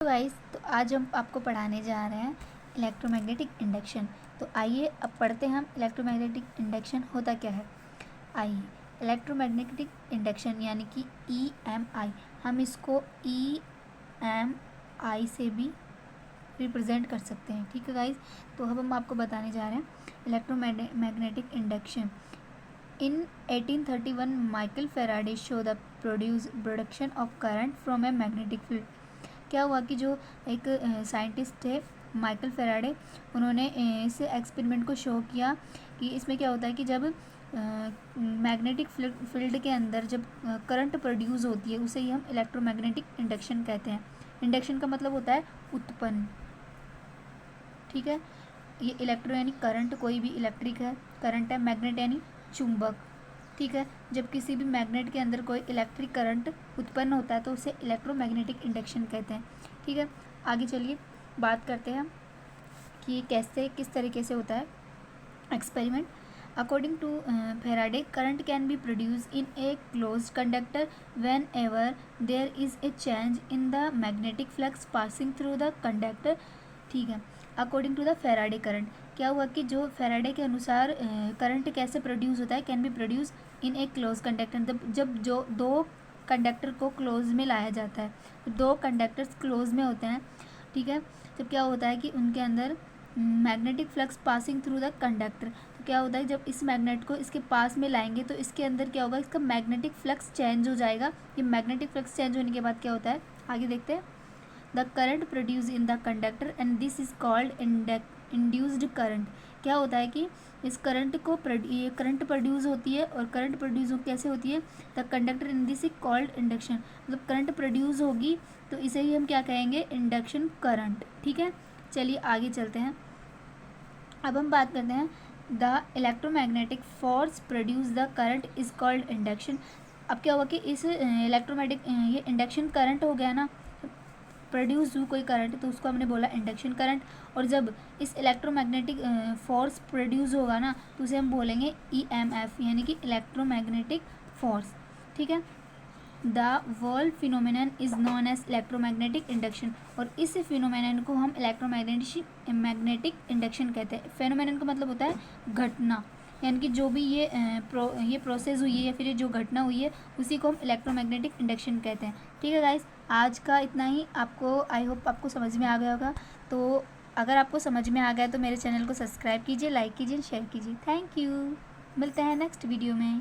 Guys, तो आज हम आपको पढ़ाने जा रहे हैं इलेक्ट्रोमैग्नेटिक इंडक्शन। तो आइए अब पढ़ते हैं हम इलेक्ट्रोमैग्नेटिक इंडक्शन होता क्या है। आइए, इलेक्ट्रोमैग्नेटिक इंडक्शन यानी कि EMI, हम इसको EMI से भी रिप्रेजेंट कर सकते हैं। ठीक है गाइस, तो अब हम आपको बताने जा रहे हैं electromagnetic induction. In 1831, Michael Faraday showed the production of current from a magnetic field। क्या हुआ कि जो एक साइंटिस्ट थे माइकल फेराडे, उन्होंने इस एक्सपेरिमेंट को शो किया कि इसमें क्या होता है कि जब मैग्नेटिक फील्ड के अंदर जब करंट प्रोड्यूस होती है उसे ही हम इलेक्ट्रोमैग्नेटिक इंडक्शन कहते हैं। इंडक्शन का मतलब होता है उत्पन्न। ठीक है, ये इलेक्ट्रो यानी करंट, कोई भी इलेक्ट्रिक है, करंट है, मैग्नेट यानी चुंबक। ठीक है, जब किसी भी मैग्नेट के अंदर कोई इलेक्ट्रिक करंट उत्पन्न होता है तो उसे इलेक्ट्रोमैग्नेटिक इंडक्शन कहते हैं। ठीक है, आगे चलिए बात करते हैं कि कैसे किस तरीके से होता है experiment. According to Faraday, current can be produce in a close conductor whenever there is a change in the magnetic flux passing through the conductor. ठीक है, according to the Faraday current, क्या हुआ कि जो Faraday के अनुसार current कैसे produce होता है, can be produce in a close conductor. जब जो दो कंडक्टर को क्लोज में लाया जाता है, दो कंडक्टर्स क्लोज में होते हैं। ठीक है, जब क्या होता है कि उनके अंदर magnetic flux passing through the conductor, तो क्या होता है जब इस मैग्नेट को इसके पास में लाएंगे तो इसके अंदर क्या होगा, इसका मैग्नेटिक फ्लक्स चेंज हो जाएगा। ये मैग्नेटिक फ्लक्स चेंज होने के बाद क्या होता है, आगे देखते हैं। The current produce in the conductor and this is called induced current. क्या होता है कि इस करंट को ये करंट प्रोड्यूस होती है, और करंट प्रोड्यूस कैसे होती है, the conductor in this is called induction. मतलब करंट प्रोड्यूस होगी तो इसे ही हम क्या कहेंगे, इंडक्शन करंट। ठीक है, चलिए आगे चलते हैं। अब हम बात करते हैं the electromagnetic force produce the current is called induction. अब क्या हुआ कि इस इलेक्ट्रोमैग्नेटिक ये इंडक्शन करंट हो गया ना, प्रोड्यूस हुई कोई करंट तो उसको हमने बोला इंडक्शन करंट। और जब इस इलेक्ट्रोमैग्नेटिक फोर्स प्रोड्यूस होगा ना तो उसे हम बोलेंगे EMF यानी कि इलेक्ट्रोमैग्नेटिक फोर्स। ठीक है, the world phenomenon is known as electromagnetic induction, और इस फिनोमिनन को हम इलेक्ट्रोमैग्नेटिक इंडक्शन कहते हैं। फिनोमिनन का मतलब होता है घटना, यानी कि जो भी ये प्रोसेस हुई है या फिर जो घटना हुई है उसी को हम इलेक्ट्रोमैग्नेटिक इंडक्शन कहते हैं। ठीक है गाइस, आज का इतना ही। आपको आई होप आपको समझ में आ गया होगा। तो अगर आपको समझ में आ गया तो मेरे चैनल को सब्सक्राइब कीजिए, लाइक कीजिए, शेयर कीजिए। थैंक यू, मिलते हैं नेक्स्ट वीडियो में।